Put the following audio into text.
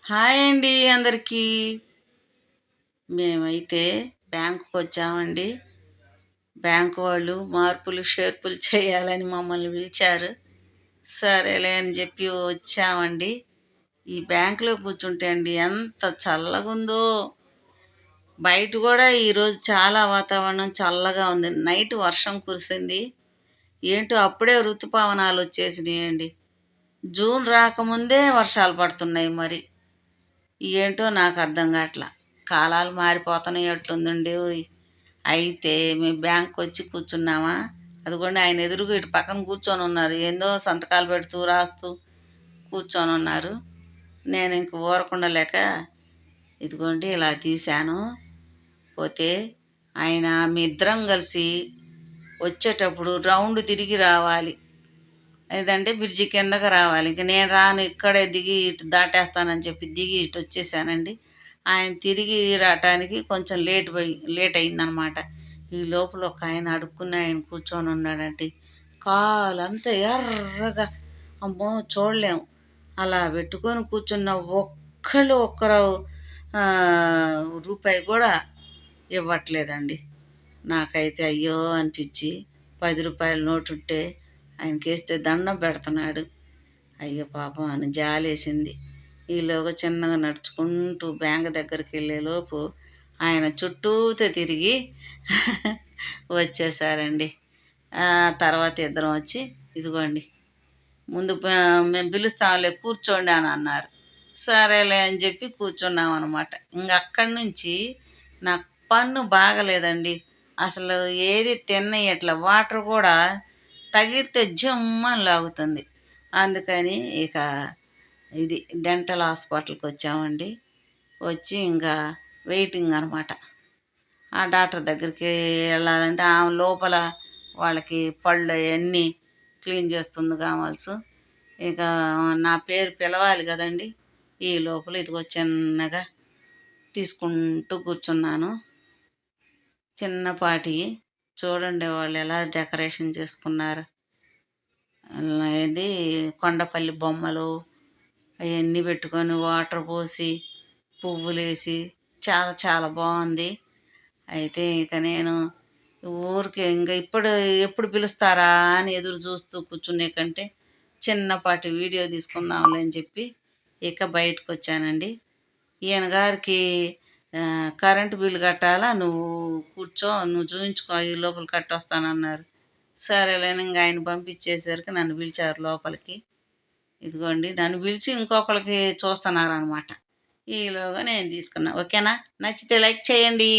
Hi అండి అందరికీ. మేమైతే బ్యాంకుకి వచ్చామండి. బ్యాంకు వాళ్ళు మార్పులు షేర్పులు చేయాలని మమ్మల్ని పిలిచారు. సరేలే అని చెప్పి వచ్చామండి. ఈ బ్యాంకులో కూర్చుంటే అండి ఎంత చల్లగుందో. బయట కూడా ఈరోజు చాలా వాతావరణం చల్లగా ఉంది. నైట్ వర్షం కురిసింది. ఏంటో అప్పుడే ఋతుపవనాలు వచ్చేసినాయండి. జూన్ రాకముందే వర్షాలు పడుతున్నాయి మరి. ఏంటో నాకు అర్థం కావట్లా. కాలాలు మారిపోతున్నాయట్టుందండి ఓయ్. అయితే మేము బ్యాంక్కి వచ్చి కూర్చున్నామా, అదిగోండి ఆయన ఎదురుగా ఇటు పక్కన కూర్చొని ఉన్నారు. ఏందో సంతకాలు పెడుతూ రాస్తూ కూర్చొని ఉన్నారు. నేను ఇంక ఊరకుండా లేక ఇదిగోండి ఇలా తీశాను. పోతే ఆయన మీ ఇద్దరం కలిసి వచ్చేటప్పుడు రౌండ్ తిరిగి రావాలి, లేదంటే బ్రిడ్జి కిందకి రావాలి. ఇంక నేను రాను, ఇక్కడే దిగి ఇటు దాటేస్తానని చెప్పి దిగి ఇటు వచ్చేసానండి. ఆయన తిరిగి రావటానికి కొంచెం లేట్ అయిందనమాట. ఈ లోపల ఒక ఆయన అడుక్కుని ఆయన కూర్చొని ఉన్నాడండి. కాలంతా ఎర్రగా, అమ్మో చూడలేము. అలా పెట్టుకొని కూర్చున్న ఒక్కరు ఆ, రూపాయి కూడా ఇవ్వట్లేదండి. నాకైతే అయ్యో అనిపించి 10 రూపాయల నోటు ఉంటే ఆయనకేస్తే దండం పెడుతున్నాడు. అయ్యో పాపం అని జాలేసింది. ఈలోగా చిన్నగా నడుచుకుంటూ బ్యాంక్ దగ్గరికి వెళ్ళేలోపు ఆయన చుట్టూతో తిరిగి వచ్చేసారండి. తర్వాత ఇద్దరం వచ్చి ఇదిగోండి ముందు మేము పిలుస్తాంలే కూర్చోండి అని అన్నారు. సరేలే అని చెప్పి కూర్చున్నాం అనమాట. ఇంక అక్కడి నుంచి నాకు పన్ను బాగలేదండి. అసలు ఏది తిన్నయట్లా, వాటర్ కూడా తగిలితే జమ్మని లాగుతుంది. అందుకని ఇక ఇది డెంటల్ హాస్పిటల్కి వచ్చామండి. వచ్చి ఇంకా వెయిటింగ్ అనమాట. ఆ డాక్టర్ దగ్గరికి వెళ్ళాలంటే ఆమె లోపల వాళ్ళకి పళ్ళు అవన్నీ క్లీన్ చేస్తుంది కావాల్సి. ఇక నా పేరు పిలవాలి కదండి. ఈ లోపల ఇదిగో చిన్నగా తీసుకుంటూ కూర్చున్నాను. చిన్నపాటి చూడండి వాళ్ళు ఎలా డెకరేషన్ చేసుకున్నారు. ఇది కొండపల్లి బొమ్మలు అవన్నీ పెట్టుకొని వాటర్ పోసి పువ్వులేసి చాలా చాలా బాగుంది. అయితే ఇక నేను ఊరికే ఇంకా ఎప్పుడు పిలుస్తారా అని ఎదురు చూస్తూ కూర్చునే కంటే చిన్నపాటి వీడియో తీసుకుందాంలే అని చెప్పి ఇక బయటకు వచ్చానండి. ఈయన గారికి కరెంటు బిల్లు కట్టాలా, నువ్వు కూర్చో, నువ్వు చూయించుకో, ఈ లోపల కట్టొస్తానన్నారు. సరేలేని ఇంకా ఆయన పంపించేసరికి నన్ను పిలిచారు లోపలికి. ఇదిగోండి నన్ను పిలిచి ఇంకొకరికి చూస్తున్నారనమాట. ఈలోగా నేను తీసుకున్నా. ఓకేనా? నచ్చితే లైక్ చేయండి.